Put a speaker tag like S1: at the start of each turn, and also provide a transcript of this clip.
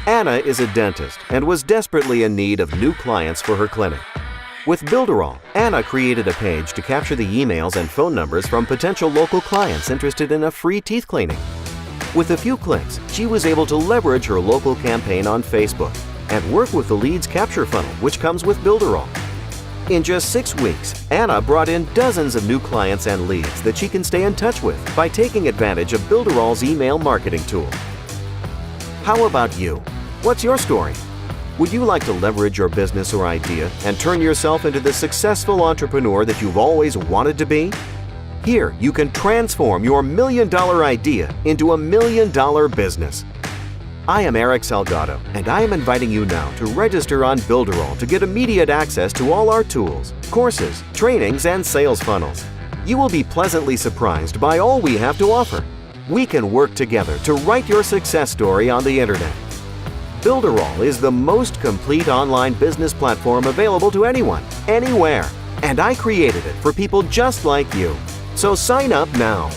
S1: Anna is a dentist and was desperately in need of new clients for her clinic. With Builderall, Anna created a page to capture the emails and phone numbers from potential local clients interested in a free teeth cleaning. With a few clicks, she was able to leverage her local campaign on Facebook and work with the leads capture funnel, which comes with Builderall. In just 6 weeks, Anna brought in dozens of new clients and leads that she can stay in touch with by taking advantage of Builderall's email marketing tool. How about you? What's your story? Would you like to leverage your business or idea and turn yourself into the successful entrepreneur that you've always wanted to be? Here, you can transform your $1 million idea into a $1 million business. I am Eric Salgado, and I am inviting you now to register on Builderall to get immediate access to all our tools, courses, trainings, and sales funnels. You will be pleasantly surprised by all we have to offer. We can work together to write your success story on the internet. Builderall is the most complete online business platform available to anyone, anywhere, and I created it for people just like you. So sign up now.